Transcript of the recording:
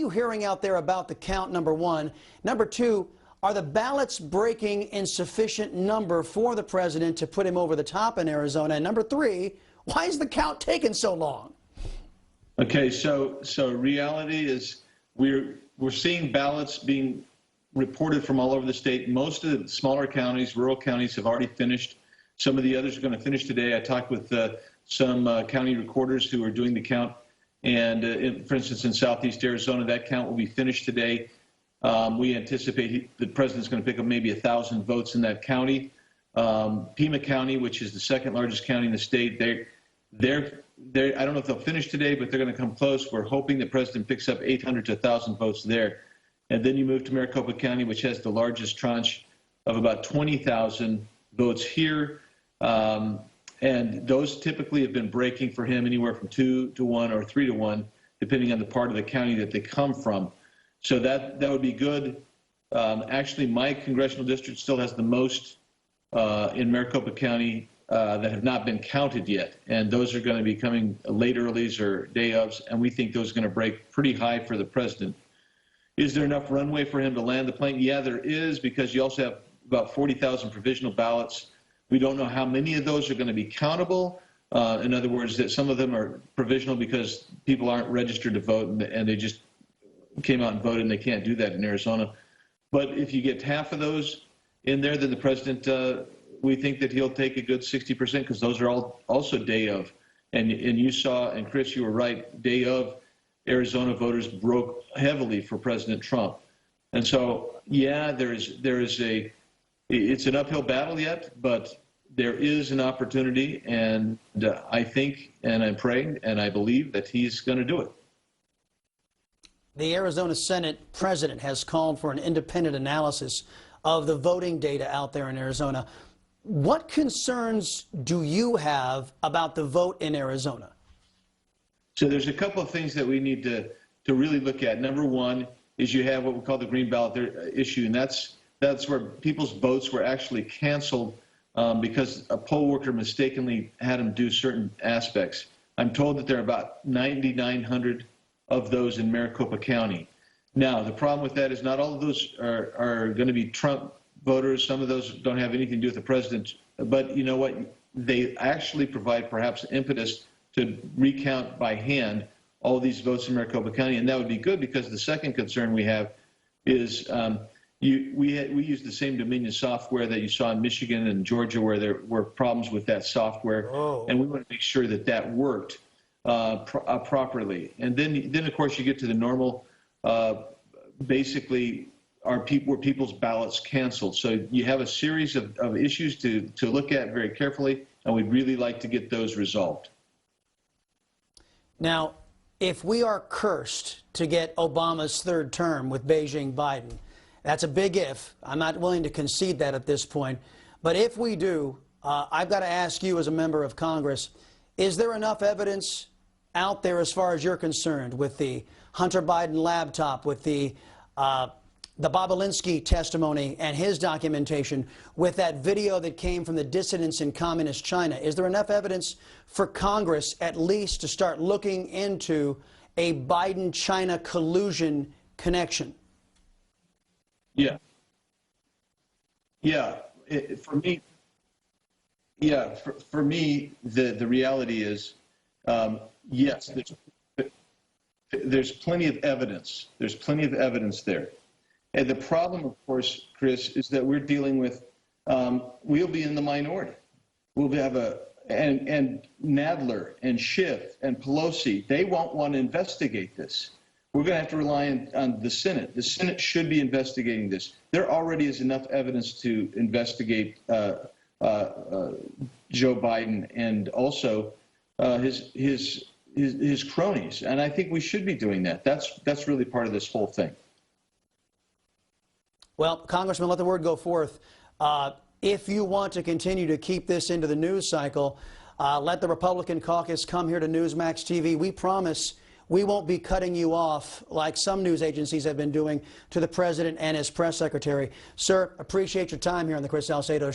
you hearing out there about the count, number one? Number two, are the ballots breaking in sufficient number for the president to put him over the top in Arizona? And number three, why is the count taking so long? Okay, so reality is we're seeing ballots being reported from all over the state. Most of the smaller counties, rural counties, have already finished. Some of the others are going to finish today. I talked with some county recorders who are doing the count. And for instance, in southeast Arizona, that count will be finished today. We anticipate the president's going to pick up maybe 1,000 votes in that county. Pima County, which is the second largest county in the state, I don't know if they'll finish today, but they're going to come close. We're hoping the president picks up 800 to 1,000 votes there. And then you move to Maricopa County, which has the largest tranche of about 20,000 votes here. And those typically have been breaking for him anywhere from 2 to 1 or 3 to 1, depending on the part of the county that they come from. So that would be good. Actually, my congressional district still has the most in Maricopa County that have not been counted yet. And those are going to be coming late earlies or day ofs, and we think those are going to break pretty high for the president. Is there enough runway for him to land the plane? Yeah, there is, because you also have about 40,000 provisional ballots. We don't know how many of those are going to be countable. In other words, that some of them are provisional because people aren't registered to vote and they just came out and voted, and they can't do that in Arizona. But if you get half of those in there, then the president, we think that he'll take a good 60%, because those are all also day of. And you saw, and Chris, you were right, day of, Arizona voters broke heavily for President Trump. And so, yeah, it's an uphill battle yet, but there is an opportunity, and I think, and I'm praying, and I believe that he's going to do it. The Arizona Senate president has called for an independent analysis of the voting data out there in Arizona. What concerns do you have about the vote in Arizona? So there's a couple of things that we need to really look at. Number one is you have what we call the green ballot issue, and that's where people's votes were actually canceled because a poll worker mistakenly had them do certain aspects. I'm told that there are about 9,900 of those in Maricopa County. Now, the problem with that is not all of those are going to be Trump voters. Some of those don't have anything to do with the president. But you know what? They actually provide perhaps impetus to recount by hand all these votes in Maricopa County. And that would be good, because the second concern we have is we use the same Dominion software that you saw in Michigan and Georgia, where there were problems with that software. Oh. And we want to make sure that that worked properly. And then, of course, you get to the normal, basically, were people's ballots canceled? So you have a series of issues to look at very carefully, and we'd really like to get those resolved. Now, if we are cursed to get Obama's third term with Beijing Biden, that's a big if. I'm not willing to concede that at this point. But if we do, I've got to ask you as a member of Congress, is there enough evidence out there as far as you're concerned with the Hunter Biden laptop, with the Bobolinsky testimony and his documentation, with that video that came from the dissidents in communist China? Is there enough evidence for Congress at least to start looking into a Biden-China collusion connection? Yeah. Yeah. For me, the reality is, yes, there's plenty of evidence. There's plenty of evidence there. And the problem, of course, Chris, is that we're dealing with, we'll be in the minority. We'll have and Nadler and Schiff and Pelosi, they won't want to investigate this. We're going to have to rely on the Senate. The Senate should be investigating this. There already is enough evidence to investigate Joe Biden and also his cronies. And I think we should be doing that. That's really part of this whole thing. Well, Congressman, let the word go forth. If you want to continue to keep this into the news cycle, let the Republican caucus come here to Newsmax TV. We promise we won't be cutting you off like some news agencies have been doing to the president and his press secretary. Sir, appreciate your time here on the Chris Salcedo Show.